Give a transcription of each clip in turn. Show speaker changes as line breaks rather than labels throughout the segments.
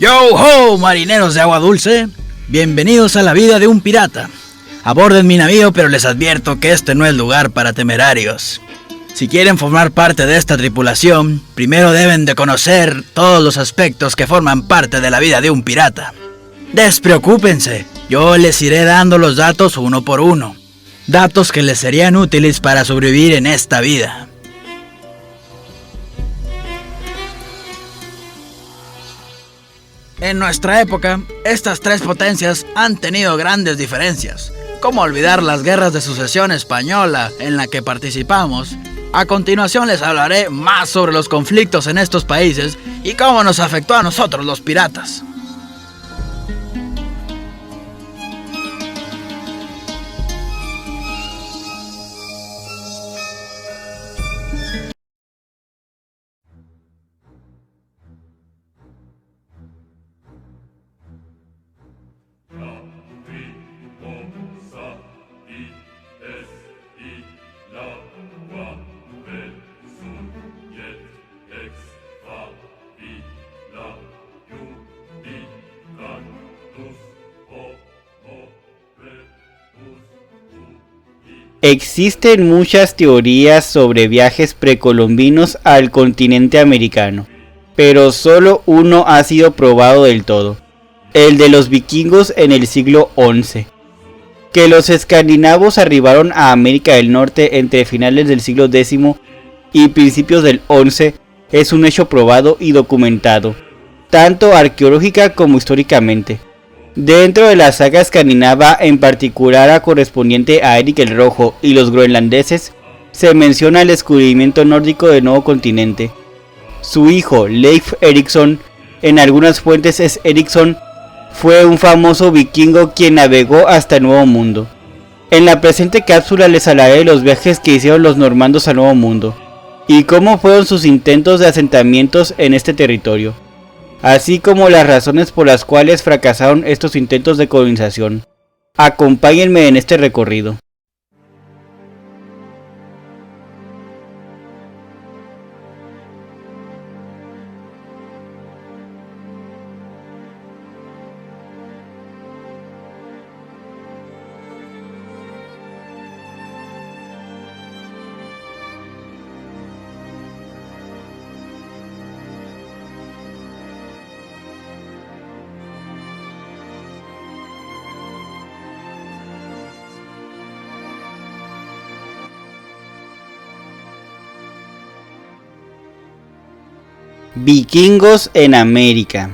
Yo ho, marineros de agua dulce, bienvenidos a la vida de un pirata. Aborden mi navío, pero les advierto que este no es lugar para temerarios. Si quieren formar parte de esta tripulación, primero deben de conocer todos los aspectos que forman parte de la vida de un pirata. Despreocúpense, yo les iré dando los datos uno por uno. Datos que les serían útiles para sobrevivir en esta vida. En nuestra época, estas tres potencias han tenido grandes diferencias. ¿Cómo olvidar las guerras de sucesión española en la que participamos? A continuación les hablaré más sobre los conflictos en estos países y cómo nos afectó a nosotros los piratas.
Existen muchas teorías sobre viajes precolombinos al continente americano, pero solo uno ha sido probado del todo, el de los vikingos en el siglo XI. Que los escandinavos arribaron a América del Norte entre finales del siglo X y principios del XI es un hecho probado y documentado, tanto arqueológica como históricamente. Dentro de la saga escandinava, en particular a correspondiente a Erik el Rojo y los groenlandeses, se menciona el descubrimiento nórdico del nuevo continente. Su hijo, Leif Erikson, en algunas fuentes es Eriksson, fue un famoso vikingo quien navegó hasta el Nuevo Mundo. En la presente cápsula les hablaré de los viajes que hicieron los normandos al Nuevo Mundo, y cómo fueron sus intentos de asentamientos en este territorio, así como las razones por las cuales fracasaron estos intentos de colonización. Acompáñenme en este recorrido. Vikingos en América.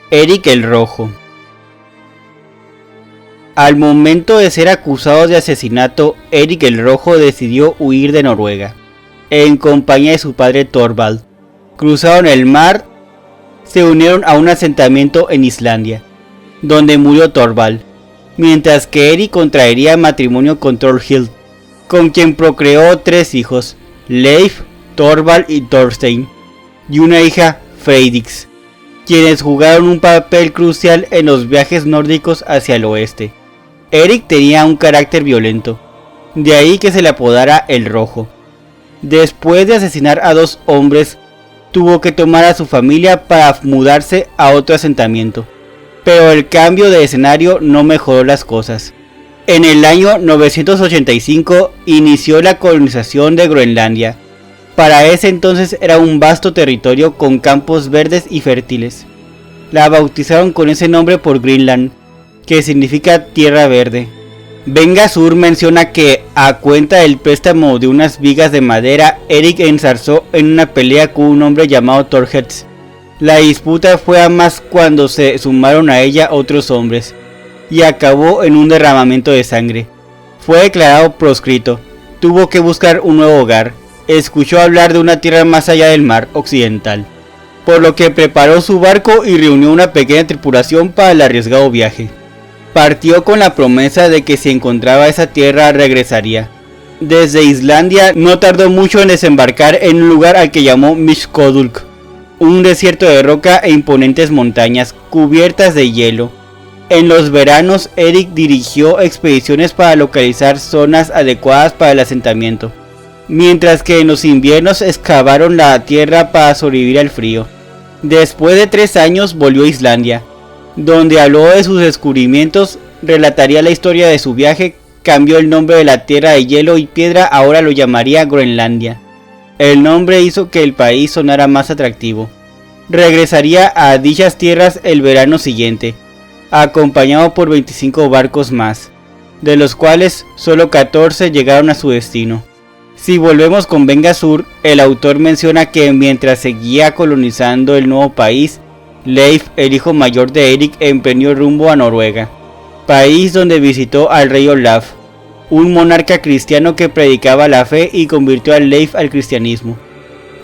Erik el Rojo. Al momento de ser acusado de asesinato, Erik el Rojo decidió huir de Noruega, en compañía de su padre Thorvald. Cruzaron el mar, se unieron a un asentamiento en Islandia, donde murió Thorvald, mientras que Erik contraería matrimonio con Thorhild, con quien procreó 3 hijos, Leif, Thorvald y Thorstein, y una hija, Freydis, quienes jugaron un papel crucial en los viajes nórdicos hacia el oeste. Erik tenía un carácter violento, de ahí que se le apodara el Rojo. Después de asesinar a 2 hombres, tuvo que tomar a su familia para mudarse a otro asentamiento, pero el cambio de escenario no mejoró las cosas. En el año 985 inició la colonización de Groenlandia. Para ese entonces era un vasto territorio con campos verdes y fértiles. La bautizaron con ese nombre por Greenland, que significa tierra verde. Venga Sur menciona que, a cuenta del préstamo de unas vigas de madera, Erik enzarzó en una pelea con un hombre llamado Thorgest. La disputa fue a más cuando se sumaron a ella otros hombres, y acabó en un derramamiento de sangre. Fue declarado proscrito, tuvo que buscar un nuevo hogar. Escuchó hablar de una tierra más allá del mar occidental, por lo que preparó su barco y reunió una pequeña tripulación para el arriesgado viaje. Partió con la promesa de que si encontraba esa tierra regresaría. Desde Islandia no tardó mucho en desembarcar en un lugar al que llamó Miskodulk, un desierto de roca e imponentes montañas cubiertas de hielo. En los veranos, Erik dirigió expediciones para localizar zonas adecuadas para el asentamiento, mientras que en los inviernos excavaron la tierra para sobrevivir al frío. Después de 3 años volvió a Islandia, donde habló de sus descubrimientos, relataría la historia de su viaje, cambió el nombre de la tierra de hielo y piedra, ahora lo llamaría Groenlandia. El nombre hizo que el país sonara más atractivo. Regresaría a dichas tierras el verano siguiente, acompañado por 25 barcos más, de los cuales solo 14 llegaron a su destino. Si volvemos con Venga Sur, el autor menciona que mientras seguía colonizando el nuevo país, Leif, el hijo mayor de Eric, emprendió rumbo a Noruega, país donde visitó al rey Olaf, un monarca cristiano que predicaba la fe y convirtió a Leif al cristianismo,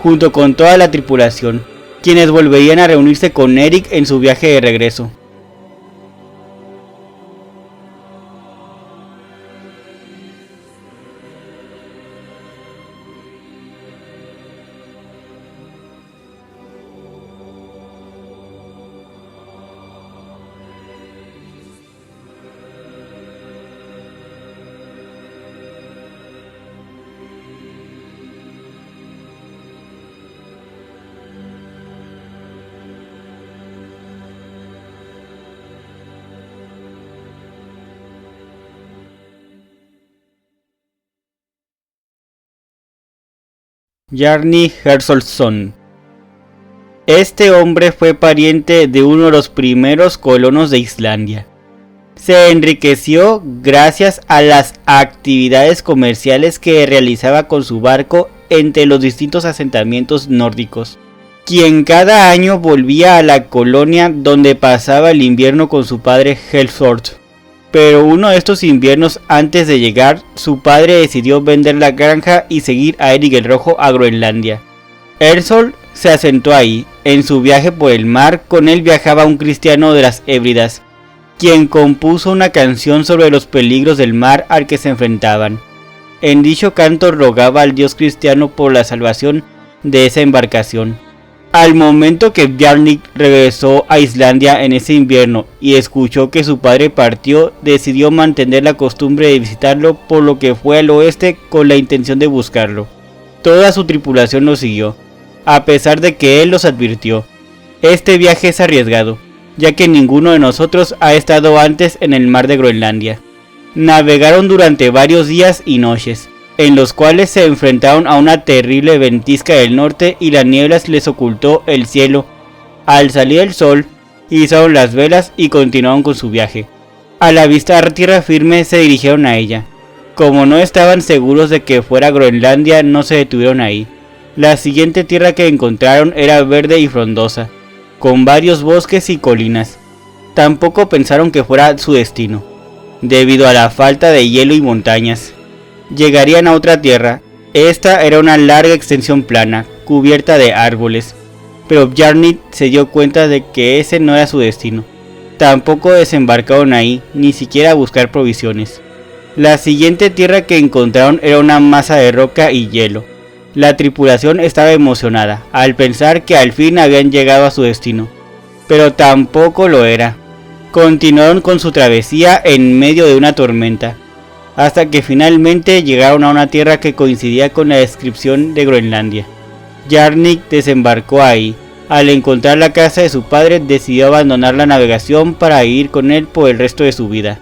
junto con toda la tripulación, quienes volverían a reunirse con Eric en su viaje de regreso. Bjarni Herjolfsson. Este hombre fue pariente de uno de los primeros colonos de Islandia. Se enriqueció gracias a las actividades comerciales que realizaba con su barco entre los distintos asentamientos nórdicos, quien cada año volvía a la colonia donde pasaba el invierno con su padre Helfort. Pero uno de estos inviernos, antes de llegar, su padre decidió vender la granja y seguir a Eric el Rojo a Groenlandia. Ersol se asentó ahí. En su viaje por el mar, con él viajaba un cristiano de las Hébridas, quien compuso una canción sobre los peligros del mar al que se enfrentaban. En dicho canto rogaba al dios cristiano por la salvación de esa embarcación. Al momento que Bjarni regresó a Islandia en ese invierno y escuchó que su padre partió, decidió mantener la costumbre de visitarlo, por lo que fue al oeste con la intención de buscarlo. Toda su tripulación lo siguió, a pesar de que él los advirtió. Este viaje es arriesgado, ya que ninguno de nosotros ha estado antes en el mar de Groenlandia. Navegaron durante varios días y noches, en los cuales se enfrentaron a una terrible ventisca del norte y la niebla les ocultó el cielo. Al salir el sol, izaron las velas y continuaron con su viaje. A la vista de tierra firme se dirigieron a ella. Como no estaban seguros de que fuera Groenlandia, no se detuvieron ahí. La siguiente tierra que encontraron era verde y frondosa, con varios bosques y colinas. Tampoco pensaron que fuera su destino, debido a la falta de hielo y montañas. Llegarían a otra tierra. Esta era una larga extensión plana, cubierta de árboles, pero Bjarni se dio cuenta de que ese no era su destino. Tampoco desembarcaron ahí, ni siquiera a buscar provisiones. La siguiente tierra que encontraron era una masa de roca y hielo. La tripulación estaba emocionada al pensar que al fin habían llegado a su destino, pero tampoco lo era. Continuaron con su travesía en medio de una tormenta, hasta que finalmente llegaron a una tierra que coincidía con la descripción de Groenlandia. Bjarni desembarcó ahí. Al encontrar la casa de su padre, decidió abandonar la navegación para ir con él por el resto de su vida.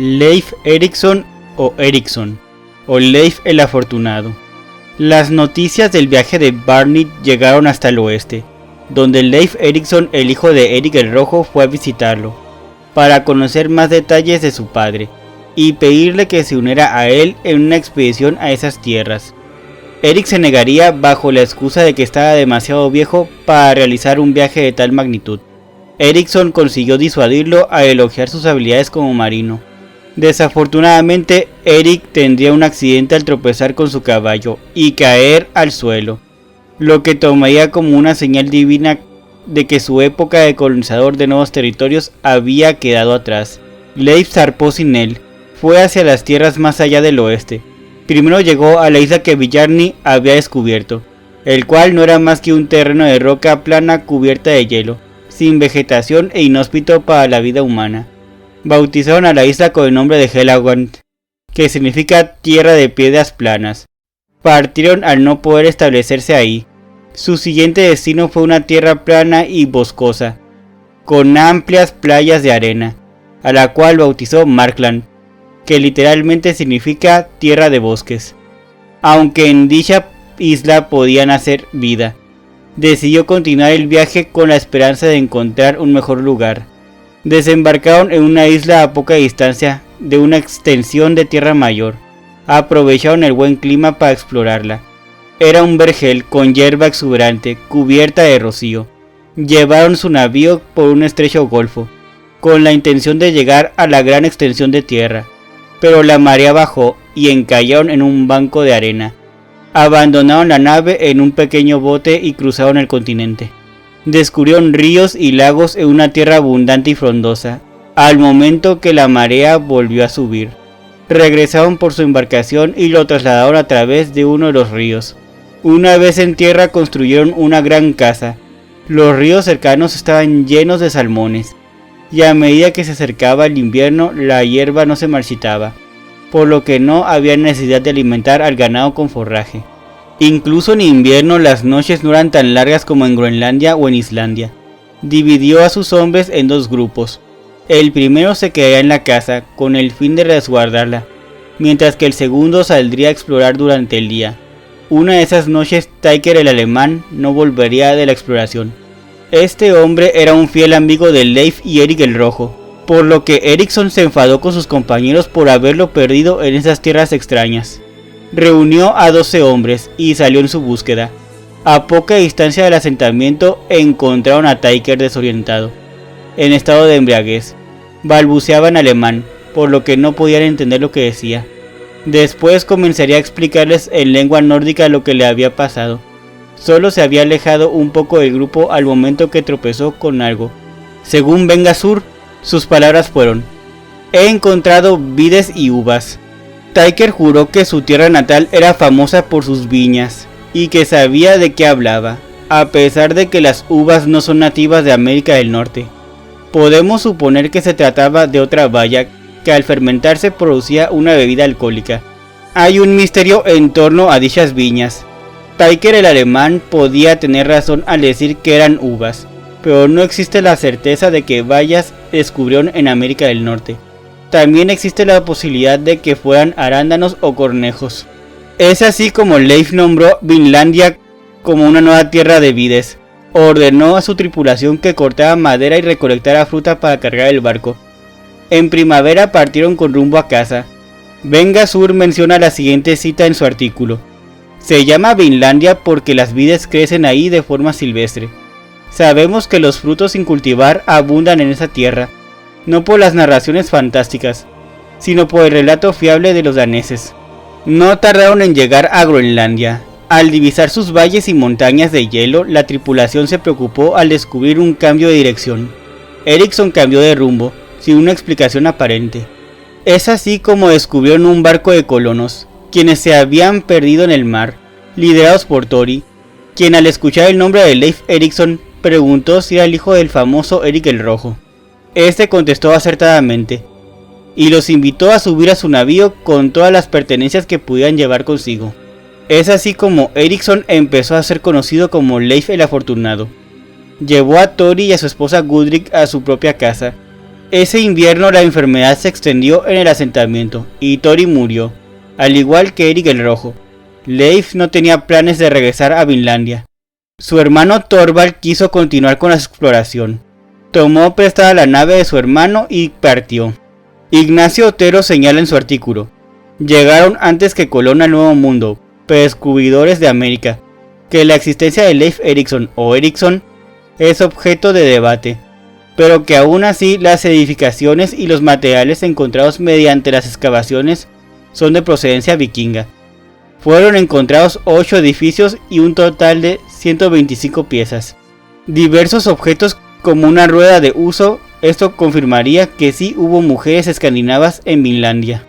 Leif Erikson o Eriksson, o Leif el Afortunado. Las noticias del viaje de Bjarni llegaron hasta el oeste, donde Leif Erikson, el hijo de Eric el Rojo, fue a visitarlo, para conocer más detalles de su padre, y pedirle que se uniera a él en una expedición a esas tierras. Eric se negaría bajo la excusa de que estaba demasiado viejo para realizar un viaje de tal magnitud. Eriksson consiguió disuadirlo a elogiar sus habilidades como marino. Desafortunadamente, Eric tendría un accidente al tropezar con su caballo y caer al suelo, lo que tomaría como una señal divina de que su época de colonizador de nuevos territorios había quedado atrás. Leif zarpó sin él, fue hacia las tierras más allá del oeste. Primero llegó a la isla que Bjarni había descubierto, el cual no era más que un terreno de roca plana cubierta de hielo, sin vegetación e inhóspito para la vida humana. Bautizaron a la isla con el nombre de Helawand, que significa tierra de piedras planas. Partieron al no poder establecerse ahí. Su siguiente destino fue una tierra plana y boscosa, con amplias playas de arena, a la cual bautizó Markland, que literalmente significa tierra de bosques. Aunque en dicha isla podían hacer vida, decidió continuar el viaje con la esperanza de encontrar un mejor lugar. Desembarcaron en una isla a poca distancia de una extensión de tierra mayor. Aprovecharon el buen clima para explorarla. Era un vergel con hierba exuberante, cubierta de rocío. Llevaron su navío por un estrecho golfo, con la intención de llegar a la gran extensión de tierra, pero la marea bajó y encallaron en un banco de arena. Abandonaron la nave en un pequeño bote y cruzaron el continente. Descubrieron ríos y lagos en una tierra abundante y frondosa, al momento que la marea volvió a subir. Regresaron por su embarcación y lo trasladaron a través de uno de los ríos. Una vez en tierra construyeron una gran casa. Los ríos cercanos estaban llenos de salmones, y a medida que se acercaba el invierno la hierba no se marchitaba, por lo que no había necesidad de alimentar al ganado con forraje. Incluso en invierno las noches no eran tan largas como en Groenlandia o en Islandia. Dividió a sus hombres en dos grupos. El primero se quedaría en la casa con el fin de resguardarla, mientras que el segundo saldría a explorar durante el día. Una de esas noches Tyker el alemán no volvería de la exploración. Este hombre era un fiel amigo de Leif y Eric el Rojo, por lo que Eriksson se enfadó con sus compañeros por haberlo perdido en esas tierras extrañas. Reunió a 12 hombres y salió en su búsqueda. A poca distancia del asentamiento encontraron a Tyker desorientado, en estado de embriaguez. Balbuceaba en alemán, por lo que no podían entender lo que decía. Después comenzaría a explicarles en lengua nórdica lo que le había pasado. Solo se había alejado un poco del grupo al momento que tropezó con algo. Según Vengasur, sus palabras fueron: "He encontrado vides y uvas". Tyker juró que su tierra natal era famosa por sus viñas, y que sabía de qué hablaba, a pesar de que las uvas no son nativas de América del Norte. Podemos suponer que se trataba de otra baya que al fermentarse producía una bebida alcohólica. Hay un misterio en torno a dichas viñas. Tyker el alemán podía tener razón al decir que eran uvas, pero no existe la certeza de que bayas descubrieron en América del Norte. También existe la posibilidad de que fueran arándanos o cornejos. Es así como Leif nombró Vinlandia como una nueva tierra de vides. Ordenó a su tripulación que cortara madera y recolectara fruta para cargar el barco. En primavera partieron con rumbo a casa. Vengasur menciona la siguiente cita en su artículo: "Se llama Vinlandia porque las vides crecen ahí de forma silvestre. Sabemos que los frutos sin cultivar abundan en esa tierra, no por las narraciones fantásticas, sino por el relato fiable de los daneses". No tardaron en llegar a Groenlandia. Al divisar sus valles y montañas de hielo, la tripulación se preocupó al descubrir un cambio de dirección. Eriksson cambió de rumbo, sin una explicación aparente. Es así como descubrieron un barco de colonos, quienes se habían perdido en el mar, liderados por Tori, quien al escuchar el nombre de Leif Eriksson preguntó si era el hijo del famoso Eric el Rojo. Este contestó acertadamente, y los invitó a subir a su navío con todas las pertenencias que pudieran llevar consigo. Es así como Eriksson empezó a ser conocido como Leif el Afortunado. Llevó a Tori y a su esposa Gudrid a su propia casa. Ese invierno la enfermedad se extendió en el asentamiento y Tori murió, al igual que Eric el Rojo. Leif no tenía planes de regresar a Vinlandia. Su hermano Thorvald quiso continuar con la exploración. Tomó prestada la nave de su hermano y partió. Ignacio Otero señala en su artículo: "Llegaron antes que Colón al Nuevo Mundo, descubridores de América, que la existencia de Leif Eriksson o Eriksson es objeto de debate. pero que aún así las edificaciones y los materiales encontrados mediante las excavaciones son de procedencia vikinga. Fueron encontrados 8 edificios y un total de 125 piezas. Diversos objetos como una rueda de uso, esto confirmaría que sí hubo mujeres escandinavas en Vinlandia.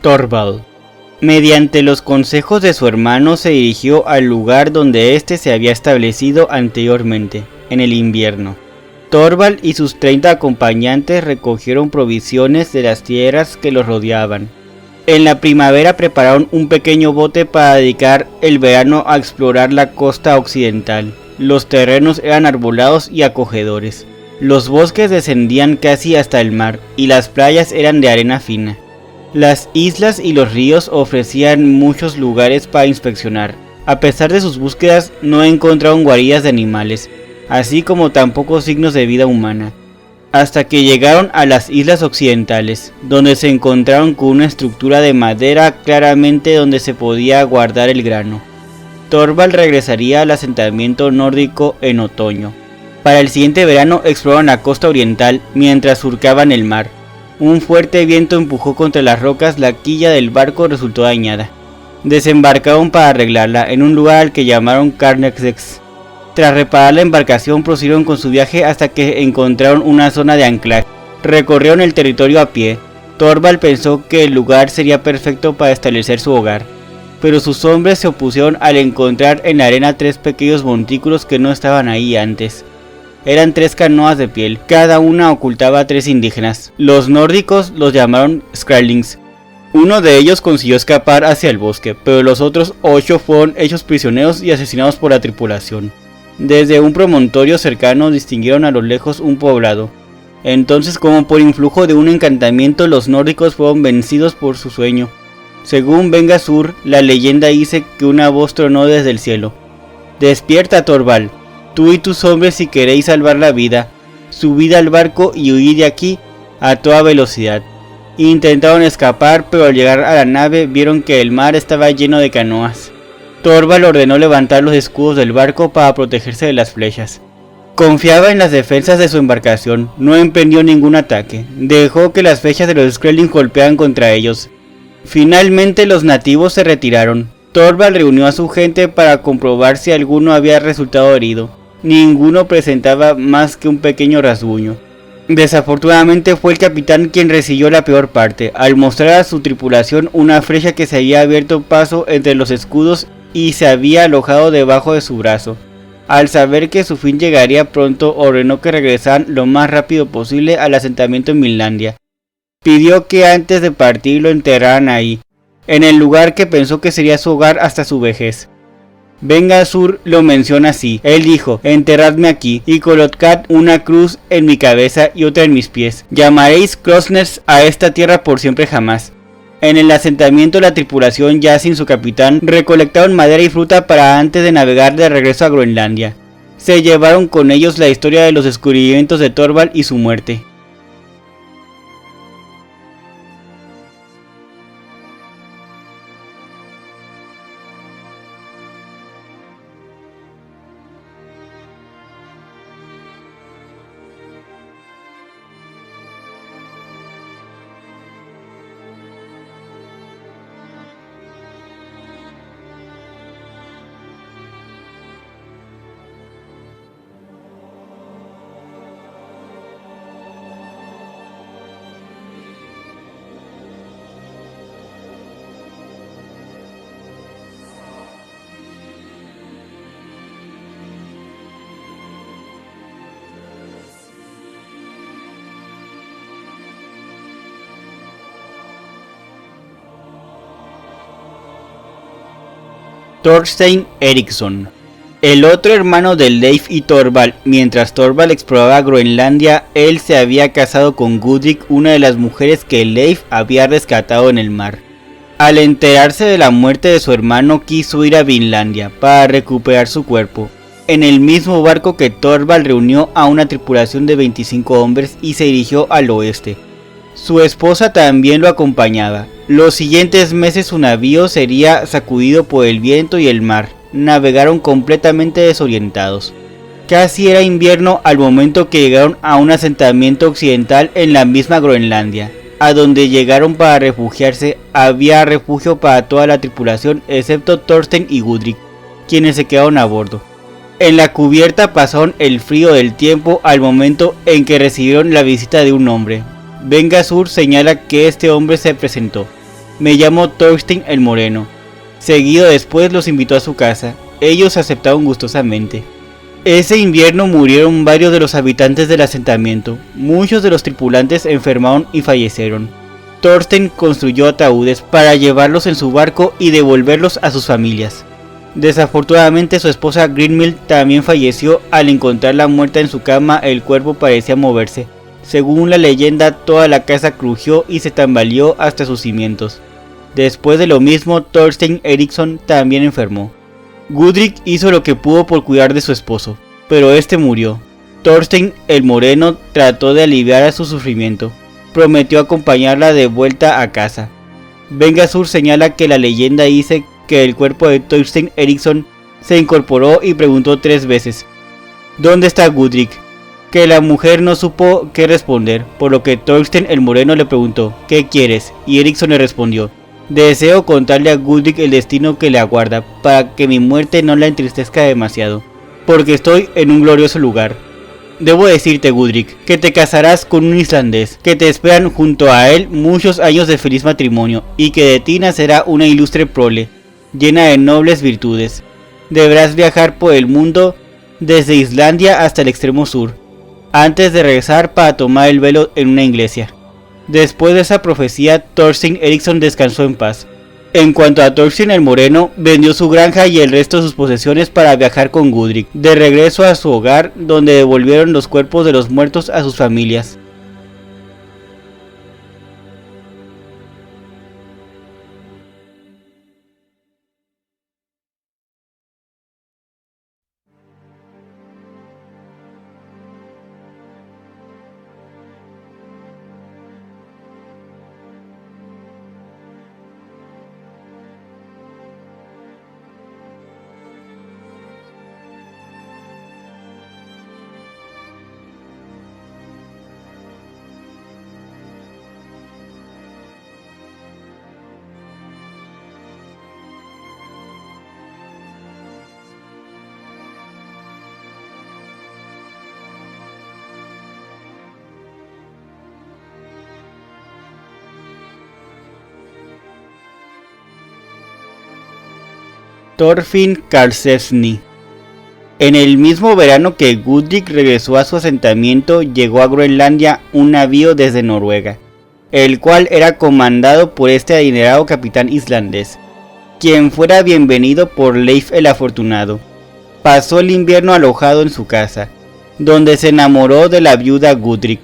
Thorvald. Mediante los consejos de su hermano se dirigió al lugar donde éste se había establecido anteriormente, en el invierno. Thorvald y sus 30 acompañantes recogieron provisiones de las tierras que los rodeaban. En la primavera prepararon un pequeño bote para dedicar el verano a explorar la costa occidental. Los terrenos eran arbolados y acogedores. Los bosques descendían casi hasta el mar y las playas eran de arena fina. Las islas y los ríos ofrecían muchos lugares para inspeccionar. A pesar de sus búsquedas, no encontraron guaridas de animales, así como tampoco signos de vida humana, hasta que llegaron a las islas occidentales, donde se encontraron con una estructura de madera claramente donde se podía guardar el grano. Thorvald regresaría al asentamiento nórdico en otoño. Para el siguiente verano exploraron la costa oriental mientras surcaban el mar. Un fuerte viento empujó contra las rocas, la quilla del barco resultó dañada. Desembarcaron para arreglarla en un lugar al que llamaron Karnexex. Tras reparar la embarcación prosiguieron con su viaje hasta que encontraron una zona de anclaje. Recorrieron el territorio a pie. Thorvald pensó que el lugar sería perfecto para establecer su hogar, pero sus hombres se opusieron al encontrar en la arena 3 pequeños montículos que no estaban ahí antes. Eran 3 canoas de piel, cada una ocultaba a 3 indígenas. Los nórdicos los llamaron Skrælings. Uno de ellos consiguió escapar hacia el bosque, pero los otros 8 fueron hechos prisioneros y asesinados por la tripulación. Desde un promontorio cercano distinguieron a lo lejos un poblado. Entonces, como por influjo de un encantamiento, los nórdicos fueron vencidos por su sueño. Según Vengasur, la leyenda dice que una voz tronó desde el cielo: «Despierta, Thorvald, tú y tus hombres si queréis salvar la vida, subid al barco y huid de aquí a toda velocidad». Intentaron escapar, pero al llegar a la nave vieron que el mar estaba lleno de canoas. Thorvald ordenó levantar los escudos del barco para protegerse de las flechas. Confiaba en las defensas de su embarcación, no emprendió ningún ataque, dejó que las flechas de los Skrælings golpearan contra ellos. Finalmente los nativos se retiraron. Thorvald reunió a su gente para comprobar si alguno había resultado herido. Ninguno presentaba más que un pequeño rasguño. Desafortunadamente fue el capitán quien recibió la peor parte, al mostrar a su tripulación una flecha que se había abierto paso entre los escudos y se había alojado debajo de su brazo. Al saber que su fin llegaría pronto, ordenó que regresaran lo más rápido posible al asentamiento en Vinlandia. Pidió que antes de partir lo enterraran ahí, en el lugar que pensó que sería su hogar hasta su vejez. Vengasur lo menciona así. Él dijo: «Enterradme aquí y colocad una cruz en mi cabeza y otra en mis pies. Llamaréis Krosners a esta tierra por siempre jamás». En el asentamiento, la tripulación, ya sin su capitán, recolectaron madera y fruta para antes de navegar de regreso a Groenlandia. Se llevaron con ellos la historia de los descubrimientos de Thorvald y su muerte. Thorstein Eriksson. El otro hermano de Leif y Thorvald. Mientras Thorvald exploraba Groenlandia, él se había casado con Gudrid, una de las mujeres que Leif había rescatado en el mar. Al enterarse de la muerte de su hermano, quiso ir a Vinlandia para recuperar su cuerpo. En el mismo barco que Thorvald reunió a una tripulación de 25 hombres y se dirigió al oeste. Su esposa también lo acompañaba. Los siguientes meses su navío sería sacudido por el viento y el mar. Navegaron completamente desorientados. Casi era invierno al momento que llegaron a un asentamiento occidental en la misma Groenlandia. A donde llegaron para refugiarse, había refugio para toda la tripulación excepto Thorstein y Gudrid, quienes se quedaron a bordo. En la cubierta pasaron el frío del tiempo al momento en que recibieron la visita de un hombre. Vengasur señala que este hombre se presentó. Me llamo Thorstein el Moreno. Seguido después los invitó a su casa. Ellos aceptaron gustosamente. Ese invierno murieron varios de los habitantes del asentamiento. Muchos de los tripulantes enfermaron y fallecieron. Thorstein construyó ataúdes para llevarlos en su barco y devolverlos a sus familias. Desafortunadamente su esposa Grimhild también falleció. Al encontrarla muerta en su cama, el cuerpo parecía moverse. Según la leyenda, toda la casa crujió y se tambaleó hasta sus cimientos. Después de lo mismo, Thorstein Eriksson también enfermó. Gudrid hizo lo que pudo por cuidar de su esposo, pero este murió. Thorstein el Moreno trató de aliviar a su sufrimiento. Prometió acompañarla de vuelta a casa. Vengasur señala que la leyenda dice que el cuerpo de Thorstein Eriksson se incorporó y preguntó 3 veces: ¿dónde está Gudrid? Que la mujer no supo qué responder, por lo que Thorstein el Moreno le preguntó: ¿qué quieres? Y Eriksson le respondió: deseo contarle a Gudrid el destino que le aguarda, para que mi muerte no la entristezca demasiado, porque estoy en un glorioso lugar. Debo decirte, Gudrid, que te casarás con un islandés, que te esperan junto a él muchos años de feliz matrimonio, y que de ti nacerá una ilustre prole, llena de nobles virtudes. Deberás viajar por el mundo, desde Islandia hasta el extremo sur, antes de regresar para tomar el velo en una iglesia. Después de esa profecía, Thorstein Eriksson descansó en paz. En cuanto a Thorstein el Moreno, vendió su granja y el resto de sus posesiones para viajar con Gudrid, de regreso a su hogar, donde devolvieron los cuerpos de los muertos a sus familias. Thorfinn Karlsefni. En el mismo verano que Gudrid regresó a su asentamiento, llegó a Groenlandia un navío desde Noruega, el cual era comandado por este adinerado capitán islandés, quien fuera bienvenido por Leif el Afortunado. Pasó el invierno alojado en su casa, donde se enamoró de la viuda Gudrid,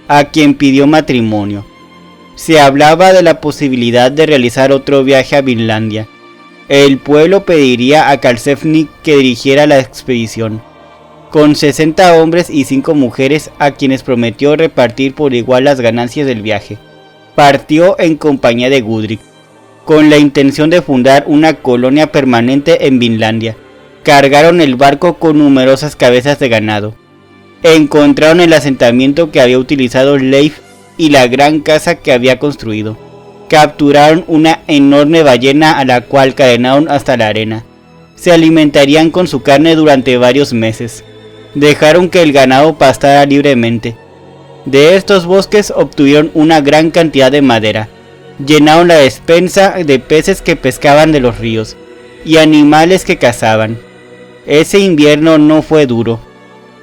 a quien pidió matrimonio. Se hablaba de la posibilidad de realizar otro viaje a Vinlandia. El pueblo pediría a Karlsefni que dirigiera la expedición, con 60 hombres y 5 mujeres, a quienes prometió repartir por igual las ganancias del viaje. Partió en compañía de Gudrid, con la intención de fundar una colonia permanente en Vinlandia. Cargaron el barco con numerosas cabezas de ganado. Encontraron el asentamiento que había utilizado Leif y la gran casa que había construido. Capturaron una enorme ballena a la cual cadenaron hasta la arena. Se alimentarían con su carne durante varios meses. Dejaron que el ganado pastara libremente. De estos bosques obtuvieron una gran cantidad de madera. Llenaron la despensa de peces que pescaban de los ríos y animales que cazaban. Ese invierno no fue duro.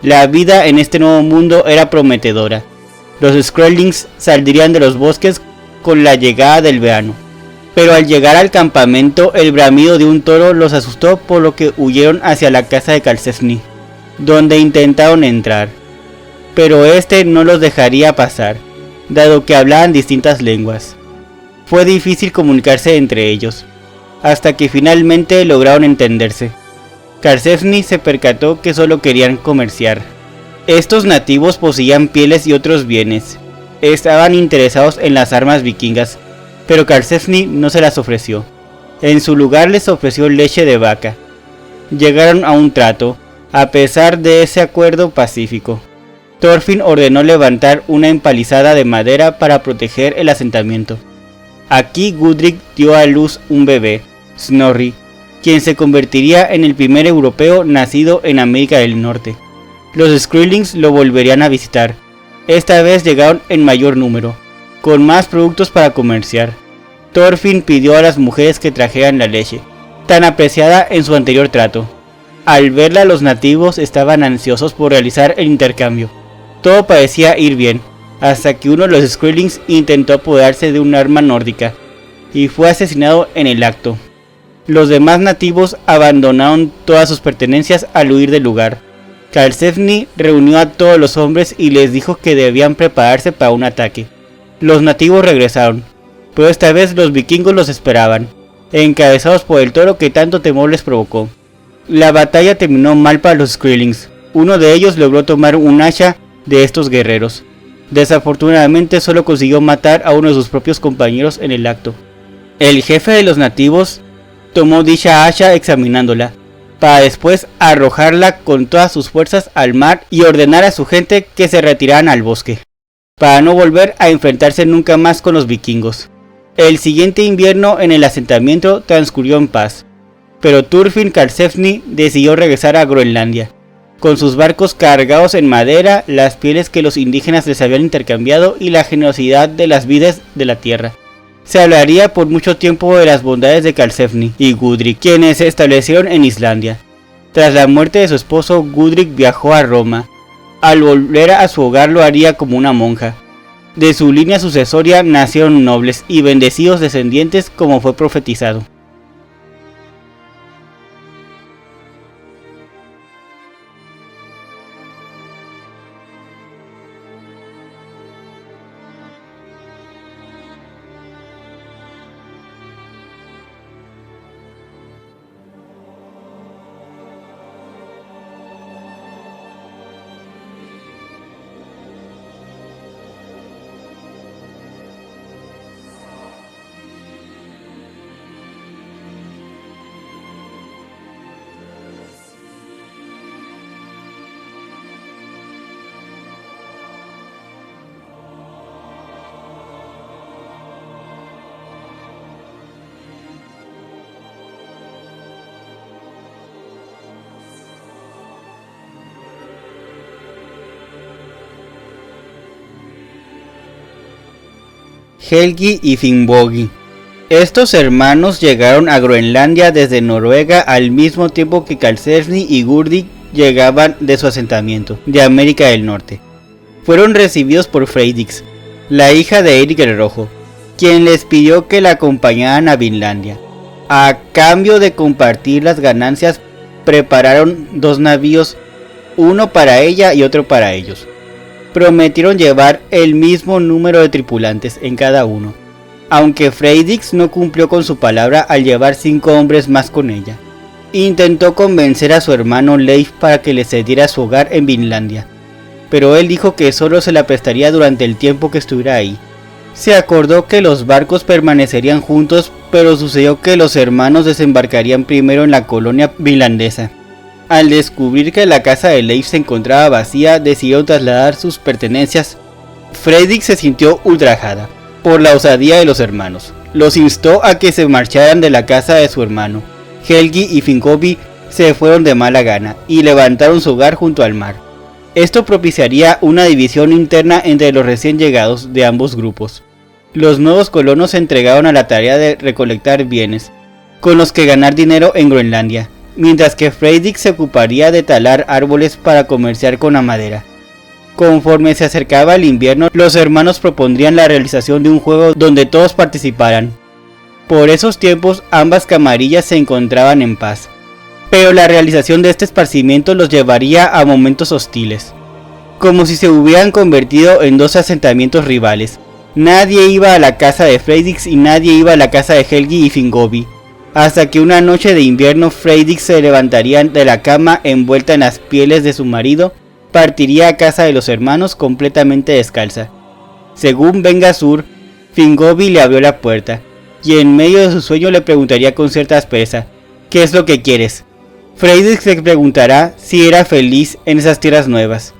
La vida en este nuevo mundo era prometedora. Los Skrellings saldrían de los bosques con la llegada del verano. Pero al llegar al campamento, el bramido de un toro los asustó, por lo que huyeron hacia la casa de Karlsefni, donde intentaron entrar. Pero este no los dejaría pasar, dado que hablaban distintas lenguas. Fue difícil comunicarse entre ellos, hasta que finalmente lograron entenderse. Karlsefni se percató que solo querían comerciar. Estos nativos poseían pieles y otros bienes. Estaban interesados en las armas vikingas, pero Karlsefni no se las ofreció. En su lugar les ofreció leche de vaca. Llegaron a un trato, a pesar de ese acuerdo pacífico. Thorfinn ordenó levantar una empalizada de madera para proteger el asentamiento. Aquí Gudrid dio a luz un bebé, Snorri, quien se convertiría en el primer europeo nacido en América del Norte. Los Skrulings lo volverían a visitar. Esta vez llegaron en mayor número, con más productos para comerciar. Thorfinn pidió a las mujeres que trajeran la leche, tan apreciada en su anterior trato. Al verla, los nativos estaban ansiosos por realizar el intercambio. Todo parecía ir bien, hasta que uno de los Skrulings intentó apoderarse de un arma nórdica, y fue asesinado en el acto. Los demás nativos abandonaron todas sus pertenencias al huir del lugar. Karlsefni reunió a todos los hombres y les dijo que debían prepararse para un ataque. Los nativos regresaron, pero esta vez los vikingos los esperaban, encabezados por el toro que tanto temor les provocó. La batalla terminó mal para los Skrulings. Uno de ellos logró tomar un hacha de estos guerreros. Desafortunadamente solo consiguió matar a uno de sus propios compañeros en el acto. El jefe de los nativos tomó dicha hacha examinándola, para después arrojarla con todas sus fuerzas al mar y ordenar a su gente que se retiraran al bosque, para no volver a enfrentarse nunca más con los vikingos. El siguiente invierno en el asentamiento transcurrió en paz, pero Thorfinn Karlsefni decidió regresar a Groenlandia, con sus barcos cargados en madera, las pieles que los indígenas les habían intercambiado y la generosidad de las vides de la tierra. Se hablaría por mucho tiempo de las bondades de Karlsefni y Gudrid, quienes se establecieron en Islandia. Tras la muerte de su esposo, Gudrid viajó a Roma. Al volver a su hogar lo haría como una monja. De su línea sucesoria nacieron nobles y bendecidos descendientes, como fue profetizado. Helgi y Finnbogi. Estos hermanos llegaron a Groenlandia desde Noruega al mismo tiempo que Karlsefni y Gudrid llegaban de su asentamiento de América del Norte. Fueron recibidos por Freydis, la hija de Eirik el Rojo, quien les pidió que la acompañaran a Vinlandia. A cambio de compartir las ganancias, prepararon 2 navíos, uno para ella y otro para ellos. Prometieron llevar el mismo número de tripulantes en cada uno, aunque Freydis no cumplió con su palabra al llevar 5 hombres más con ella. Intentó convencer a su hermano Leif para que le cediera su hogar en Vinlandia, pero él dijo que solo se la prestaría durante el tiempo que estuviera ahí. Se acordó que los barcos permanecerían juntos, pero sucedió que los hermanos desembarcarían primero en la colonia vinlandesa. Al descubrir que la casa de Leif se encontraba vacía, decidió trasladar sus pertenencias. Freydis se sintió ultrajada por la osadía de los hermanos. Los instó a que se marcharan de la casa de su hermano. Helgi y Finnbogi se fueron de mala gana y levantaron su hogar junto al mar. Esto propiciaría una división interna entre los recién llegados de ambos grupos. Los nuevos colonos se entregaron a la tarea de recolectar bienes, con los que ganar dinero en Groenlandia, mientras que Freydis se ocuparía de talar árboles para comerciar con la madera. Conforme se acercaba el invierno, los hermanos propondrían la realización de un juego donde todos participaran. Por esos tiempos ambas camarillas se encontraban en paz, pero la realización de este esparcimiento los llevaría a momentos hostiles, como si se hubieran convertido en dos asentamientos rivales. Nadie iba a la casa de Freydis y nadie iba a la casa de Helgi y Finngobi, hasta que una noche de invierno Freydis se levantaría de la cama envuelta en las pieles de su marido, partiría a casa de los hermanos completamente descalza. Según Ben-Ghazur, Finngobi le abrió la puerta, y en medio de su sueño le preguntaría con cierta aspereza: ¿qué es lo que quieres? Freydis le preguntará si era feliz en esas tierras nuevas,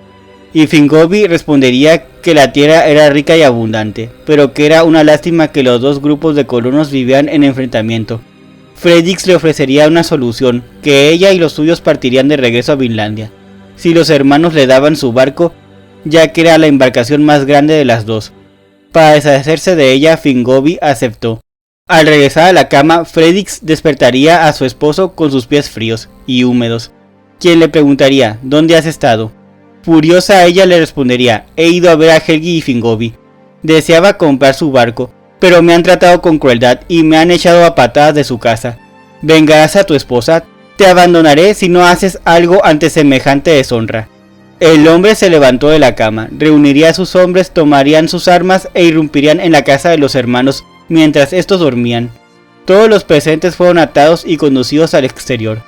y Finngobi respondería que la tierra era rica y abundante, pero que era una lástima que los dos grupos de colonos vivían en enfrentamiento. Freydis le ofrecería una solución, que ella y los suyos partirían de regreso a Vinlandia, si los hermanos le daban su barco, ya que era la embarcación más grande de las dos. Para deshacerse de ella, Finngobi aceptó. Al regresar a la cama, Freydis despertaría a su esposo con sus pies fríos y húmedos, quien le preguntaría: ¿dónde has estado? Furiosa, ella le respondería: he ido a ver a Helgi y Finngobi. Deseaba comprar su barco, pero me han tratado con crueldad y me han echado a patadas de su casa. ¿Vengarás a tu esposa? Te abandonaré si no haces algo ante semejante deshonra. El hombre se levantó de la cama, reuniría a sus hombres, tomarían sus armas e irrumpirían en la casa de los hermanos mientras estos dormían. Todos los presentes fueron atados y conducidos al exterior,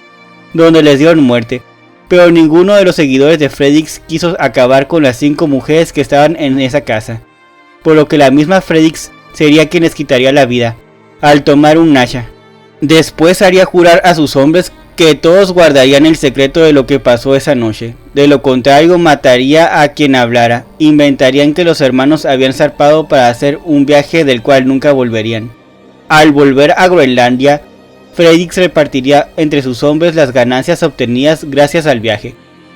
donde les dieron muerte, pero ninguno de los seguidores de Freydis quiso acabar con las 5 mujeres que estaban en esa casa, por lo que la misma Freydis sería quien les quitaría la vida, al tomar un hacha. Después haría jurar a sus hombres que todos guardarían el secreto de lo que pasó esa noche. De lo contrario, mataría a quien hablara. Inventarían que los hermanos habían zarpado para hacer un viaje del cual nunca volverían. Al volver a Groenlandia, Freydis repartiría entre sus hombres las ganancias obtenidas gracias al viaje,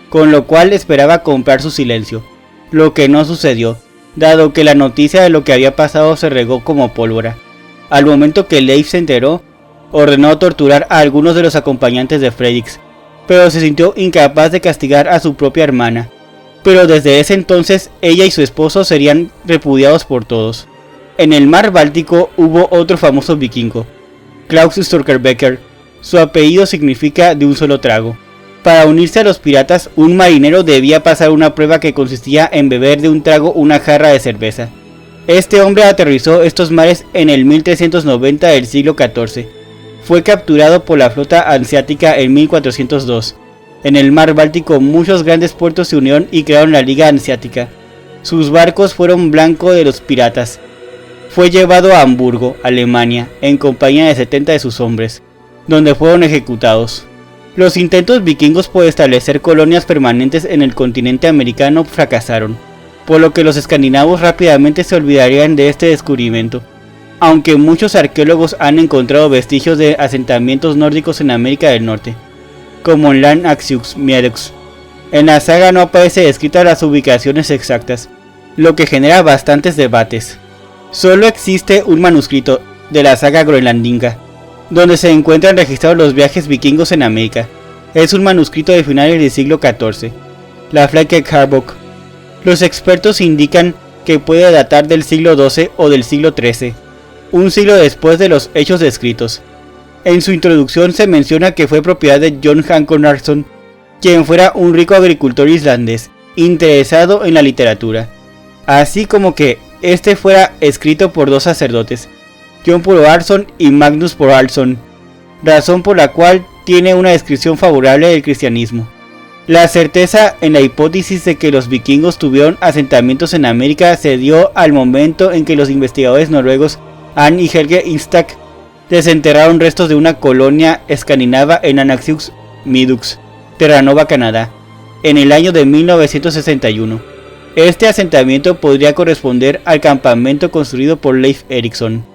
con lo cual esperaba comprar su silencio, lo que no sucedió, dado que la noticia de lo que había pasado se regó como pólvora. Al momento que Leif se enteró, ordenó torturar a algunos de los acompañantes de Freydis, pero se sintió incapaz de castigar a su propia hermana. Pero desde ese entonces ella y su esposo serían repudiados por todos. En el mar Báltico hubo otro famoso vikingo, Klaus Storkerbeker. Su apellido significa de un solo trago. Para unirse a los piratas, un marinero debía pasar una prueba que consistía en beber de un trago una jarra de cerveza. Este hombre aterrizó estos mares en el 1390 del siglo XIV. Fue capturado por la flota hanseática en 1402. En el mar Báltico muchos grandes puertos se unieron y crearon la Liga Hanseática. Sus barcos fueron blanco de los piratas. Fue llevado a Hamburgo, Alemania, en compañía de 70 de sus hombres, donde fueron ejecutados. Los intentos vikingos por establecer colonias permanentes en el continente americano fracasaron, por lo que los escandinavos rápidamente se olvidarían de este descubrimiento. Aunque muchos arqueólogos han encontrado vestigios de asentamientos nórdicos en América del Norte, como en Lan-Axiux-Miedox. En la saga no aparece descritas las ubicaciones exactas, lo que genera bastantes debates. Solo existe un manuscrito de la saga groenlandinga, donde se encuentran registrados los viajes vikingos en América. Es un manuscrito de finales del siglo XIV, la Flækjarbók. Los expertos indican que puede datar del siglo XII o del siglo XIII, un siglo después de los hechos descritos. En su introducción se menciona que fue propiedad de John Hanconarsson, quien fuera un rico agricultor islandés, interesado en la literatura, así como que este fuera escrito por 2 sacerdotes, John Poroarson y Magnus Poroarson, razón por la cual tiene una descripción favorable del cristianismo. La certeza en la hipótesis de que los vikingos tuvieron asentamientos en América se dio al momento en que los investigadores noruegos Anne y Helge Instak desenterraron restos de una colonia escandinava en Anaxiux-Midux, Terranova, Canadá, en el año de 1961. Este asentamiento podría corresponder al campamento construido por Leif Erikson.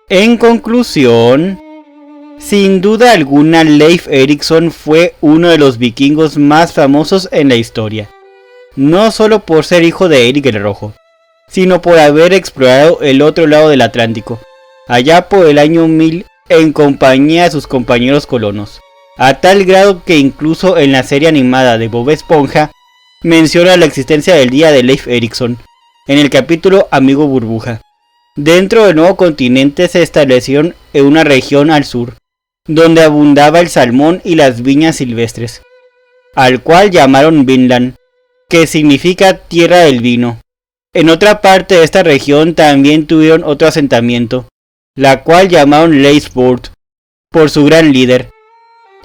En conclusión, sin duda alguna Leif Erikson fue uno de los vikingos más famosos en la historia, no solo por ser hijo de Eric el Rojo, sino por haber explorado el otro lado del Atlántico, allá por el año 1000 en compañía de sus compañeros colonos, a tal grado que incluso en la serie animada de Bob Esponja menciona la existencia del día de Leif Erikson, en el capítulo Amigo Burbuja. Dentro del nuevo continente se establecieron en una región al sur, donde abundaba el salmón y las viñas silvestres, al cual llamaron Vinland, que significa tierra del vino. En otra parte de esta región también tuvieron otro asentamiento, la cual llamaron Leifsburg, por su gran líder.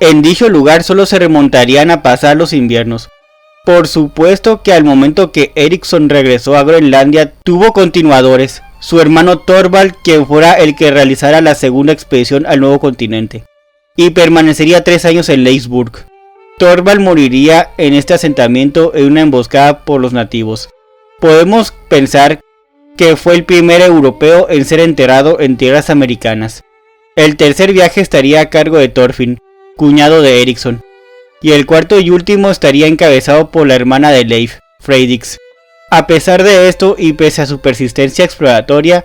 En dicho lugar solo se remontarían a pasar los inviernos. Por supuesto que al momento que Erikson regresó a Groenlandia tuvo continuadores, su hermano Thorvald, quien fuera el que realizara la segunda expedición al nuevo continente, y permanecería 3 años en Leifsburg. Thorvald moriría en este asentamiento en una emboscada por los nativos. Podemos pensar que fue el primer europeo en ser enterrado en tierras americanas. El tercer viaje estaría a cargo de Thorfinn, cuñado de Erikson, y el cuarto y último estaría encabezado por la hermana de Leif, Freydis. A pesar de esto y pese a su persistencia exploratoria,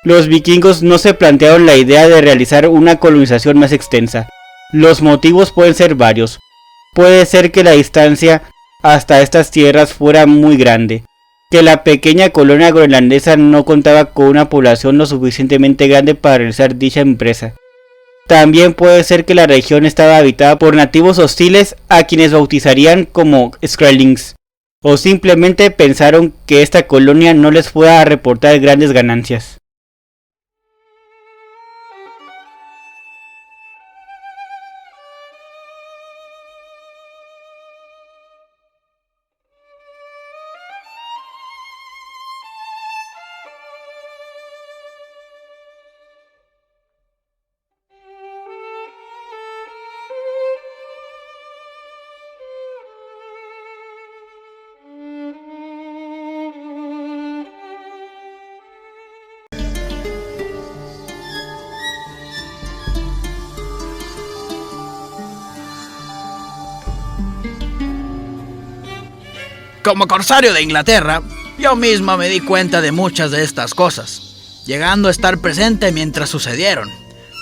los vikingos no se plantearon la idea de realizar una colonización más extensa. Los motivos pueden ser varios. Puede ser que la distancia hasta estas tierras fuera muy grande, que la pequeña colonia groenlandesa no contaba con una población lo suficientemente grande para realizar dicha empresa. También puede ser que la región estaba habitada por nativos hostiles a quienes bautizarían como Skrellings, o simplemente pensaron que esta colonia no les fuera a reportar grandes ganancias.
Como corsario de Inglaterra, yo mismo me di cuenta de muchas de estas cosas, llegando a estar presente mientras sucedieron.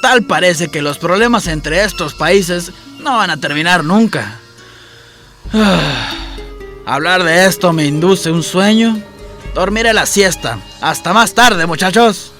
Tal parece que los problemas entre estos países no van a terminar nunca. Hablar de esto me induce un sueño. Dormiré la siesta. Hasta más tarde, muchachos.